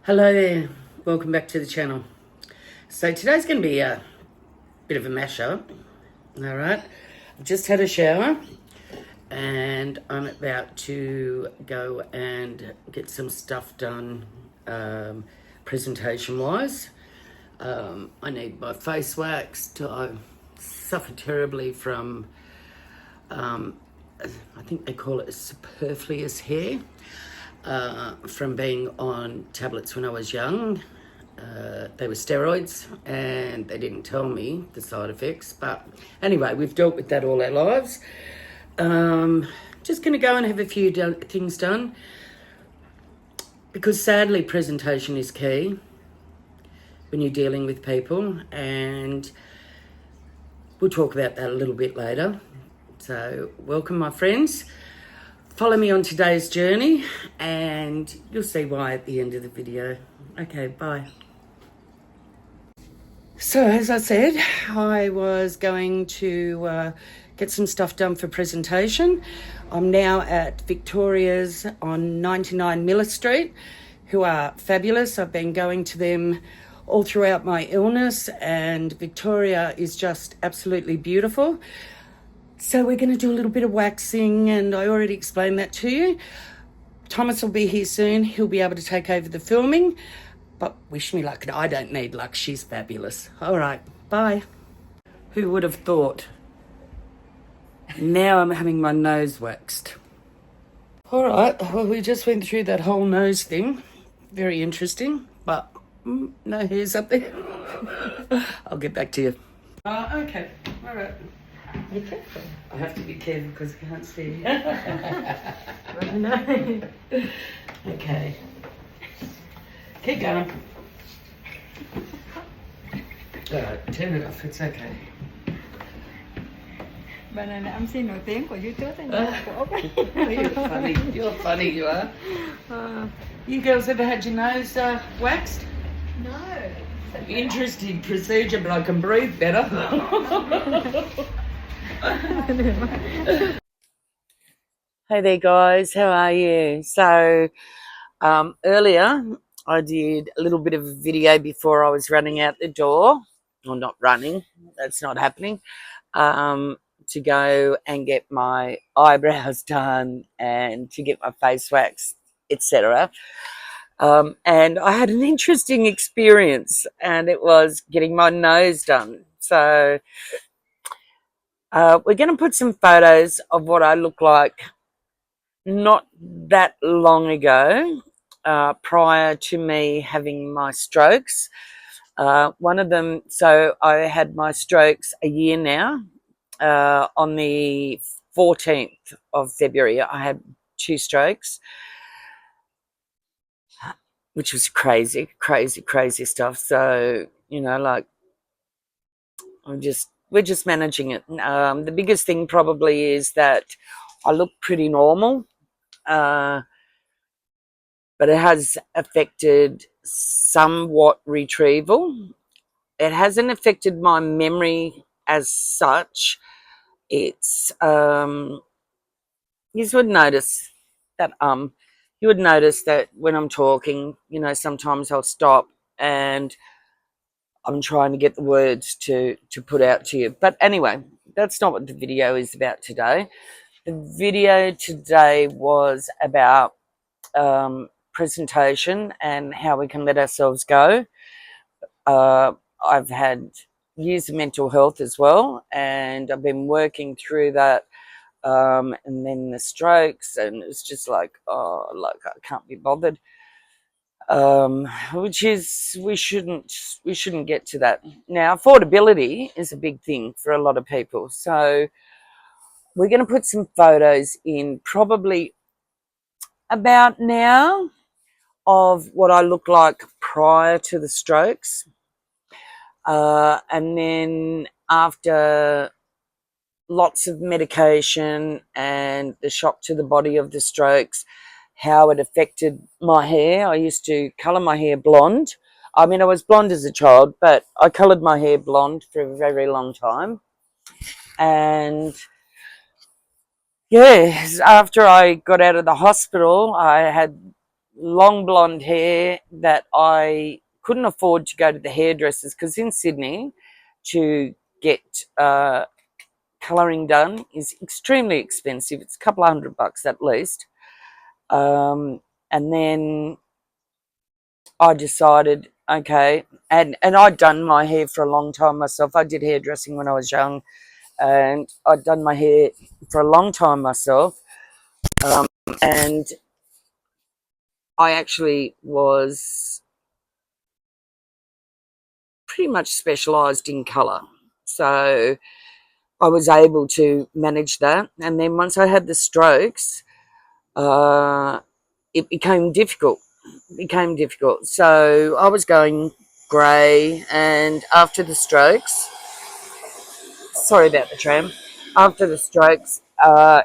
Hello there, welcome back to the channel. So today's going to be a bit of a mash-up. Alright, I've just had a shower and I'm about to go and get some stuff done presentation wise. I need my face waxed. I suffer terribly from I think they call it superfluous hair. From being on tablets when I was young. They were steroids and they didn't tell me the side effects. But anyway, we've dealt with that all our lives. Just going to go and have a few things done because sadly presentation is key when you're dealing with people, and we'll talk about that a little bit later. So welcome my friends. Follow me on today's journey and you'll see why at the end of the video. Okay, bye. So as I said, I was going to get some stuff done for presentation. I'm now at Victoria's on 99 Miller Street, who are fabulous. I've been going to them all throughout my illness and Victoria is just absolutely beautiful. So we're going to do a little bit of waxing, and I already explained that to you. Thomas will be here soon. He'll be able to take over the filming. But wish me luck. I don't need luck. She's fabulous. All right, bye. Who would have thought? Now I'm having my nose waxed. All right, well, we just went through that whole nose thing. Very interesting, but no hairs up there. I'll get back to you. Okay, all right. Be careful. I have to be careful because I can't see. No. Okay. Keep going. Alright, turn it off. It's okay. Bà này là MC nổi tiếng của YouTube của Úc. You're funny. You're funny, you are. You girls ever had your nose waxed? No. Interesting procedure, but I can breathe better. Hey there guys, how are you? So earlier I did a little bit of a video before I was running out the door. Well, not running, that's not happening. To go and get my eyebrows done and to get my face waxed, etc. And I had an interesting experience, and it was getting my nose done. So we're going to put some photos of what I look like not that long ago, prior to me having my strokes. One of them, so I had my strokes a year now. On the 14th of February, I had 2 strokes, which was crazy stuff. So, you know, like, we're just managing it. The biggest thing probably is that I look pretty normal, but it has affected somewhat retrieval. It hasn't affected my memory as such. It's you would notice that when I'm talking, you know, sometimes I'll stop and I'm trying to get the words to put out to you. But anyway, that's not what the video is about today. The video today was about presentation and how we can let ourselves go. I've had years of mental health as well, and I've been working through that, and then the strokes, and it's just like, oh, like I can't be bothered. Which is, we shouldn't get to that. Now, affordability is a big thing for a lot of people, so we're going to put some photos in probably about now of what I look like prior to the strokes, and then after lots of medication and the shock to the body of the strokes, how it affected my hair. I used to colour my hair blonde. I mean, I was blonde as a child, but I coloured my hair blonde for a very, very long time. And yeah, after I got out of the hospital, I had long blonde hair that I couldn't afford to go to the hairdressers, because in Sydney to get colouring done is extremely expensive. It's a couple of $100 at least. And then I decided, okay, and I'd done my hair for a long time myself. I did hairdressing when I was young, and I'd done my hair for a long time myself. And I actually was pretty much specialised in colour. So I was able to manage that. And then once I had the strokes, uh, it became difficult. So I was going grey, and after the strokes, sorry about the tram, after the strokes,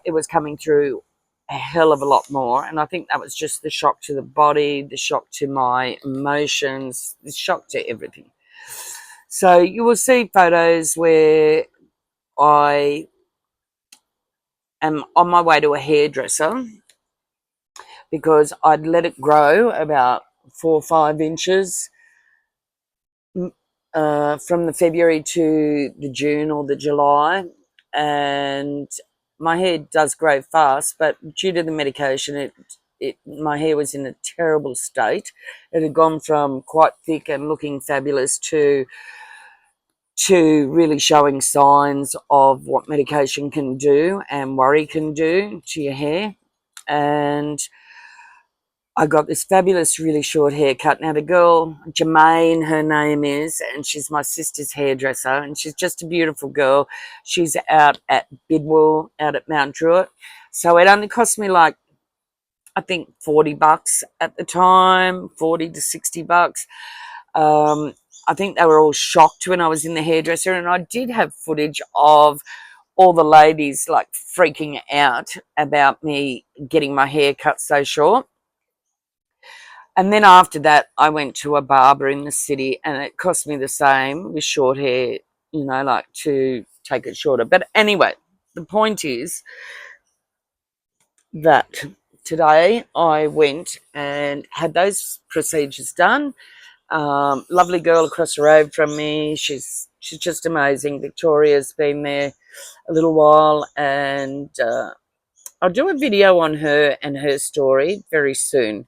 it was coming through a hell of a lot more. And I think that was just the shock to the body, the shock to my emotions, the shock to everything. So you will see photos where I am on my way to a hairdresser because I'd let it grow about 4 or 5 inches from the February to the June or the July, and my hair does grow fast, but due to the medication, my hair was in a terrible state. It had gone from quite thick and looking fabulous to really showing signs of what medication can do and worry can do to your hair. And I got this fabulous, really short haircut. Now, the girl, Jermaine, her name is, and she's my sister's hairdresser, and she's just a beautiful girl. She's out at Bidwell, out at Mount Druitt. So it only cost me like, I think, $40 at the time, 40 to $60. I think they were all shocked when I was in the hairdresser, and I did have footage of all the ladies like freaking out about me getting my hair cut so short. And then after that, I went to a barber in the city, and it cost me the same with short hair, like to take it shorter. But anyway, the point is that today I went and had those procedures done. Lovely girl across the road from me. She's just amazing. Victoria's been there a little while, and I'll do a video on her and her story very soon.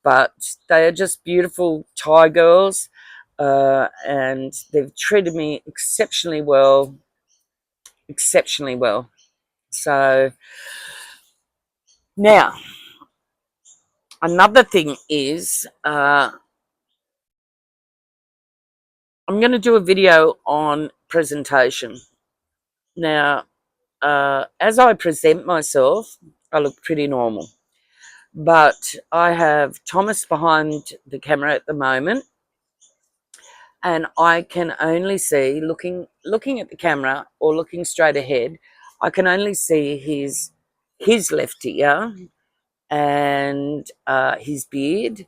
But they are just beautiful Thai girls, and they've treated me exceptionally well, exceptionally well. So now, another thing is I'm going to do a video on presentation. Now, as I present myself, I look pretty normal. But I have Thomas behind the camera at the moment, and I can only see, looking at the camera or looking straight ahead, I can only see his left ear and his beard.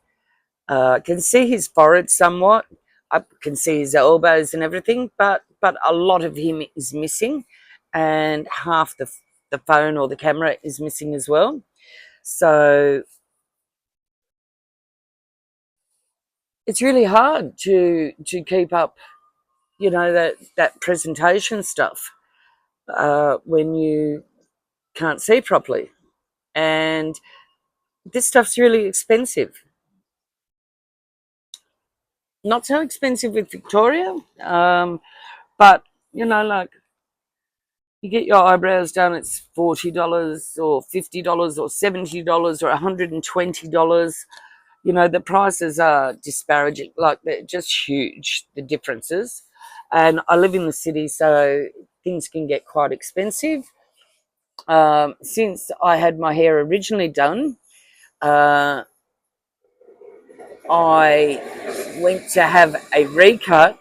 I can see his forehead somewhat. I can see his elbows and everything, but a lot of him is missing, and half the phone or the camera is missing as well. So it's really hard to keep up, that presentation stuff when you can't see properly. And this stuff's really expensive. Not so expensive with Victoria, but like you get your eyebrows done, it's $40 or $50 or $70 or $120. The prices are disparaging, like they're just huge, the differences. And I live in the city, so things can get quite expensive. Since I had my hair originally done, I went to have a recut,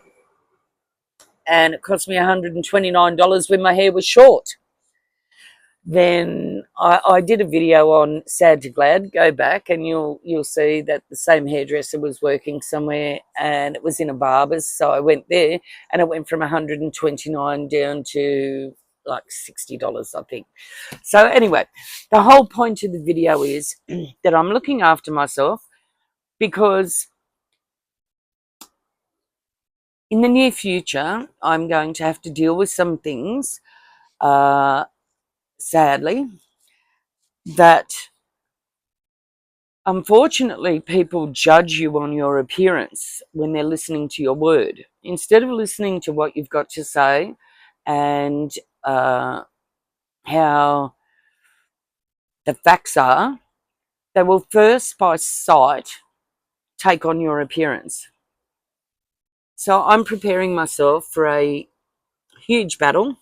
and it cost me $129 when my hair was short. Then I did a video on Sad to Glad. Go back and you'll see that the same hairdresser was working somewhere, and it was in a barber's. So I went there, and it went from $129 down to like $60, I think. So anyway, the whole point of the video is that I'm looking after myself. because in the near future, I'm going to have to deal with some things, sadly, that unfortunately people judge you on your appearance when they're listening to your word. Instead of listening to what you've got to say and how the facts are, they will first by sight take on your appearance. So I'm preparing myself for a huge battle.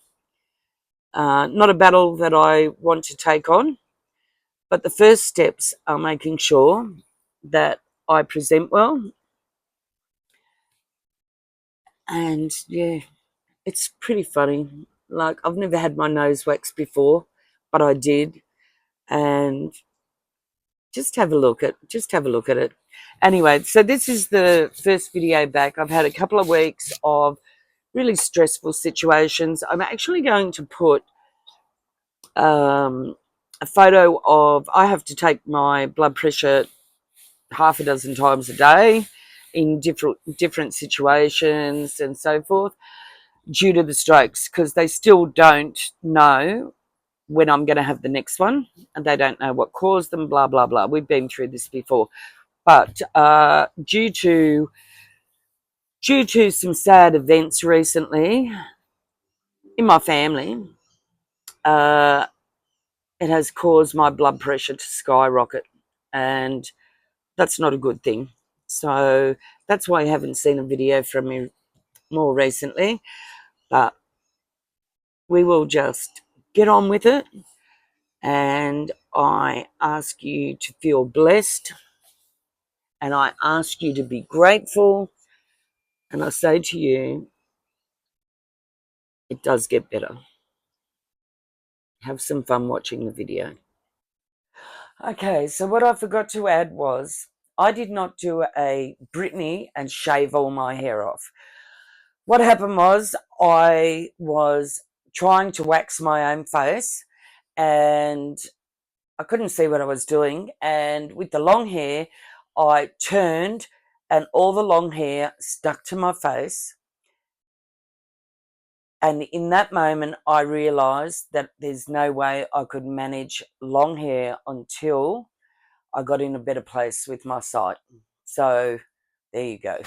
Not a battle that I want to take on, but the first steps are making sure that I present well. And yeah, it's pretty funny. Like, I've never had my nose waxed before, but I did. And just have a look at it. Anyway, so this is the first video back. I've had a couple of weeks of really stressful situations. I'm actually going to put a photo of, I have to take my blood pressure half a dozen times a day in different situations and so forth, due to the strokes, because they still don't know when I'm going to have the next one, and they don't know what caused them, blah blah blah. We've been through this before, but due to some sad events recently in my family, uh, it has caused my blood pressure to skyrocket, and that's not a good thing. So that's why I haven't seen a video from me more recently, but we will just get on with it. And I ask you to feel blessed, and I ask you to be grateful, and I say to you, it does get better. Have some fun watching the video. Okay, so what I forgot to add was I did not do a Britney and shave all my hair off. What happened was I was trying to wax my own face and I couldn't see what I was doing. And with the long hair, I turned and all the long hair stuck to my face. And in that moment, I realised that there's no way I could manage long hair until I got in a better place with my sight. So there you go.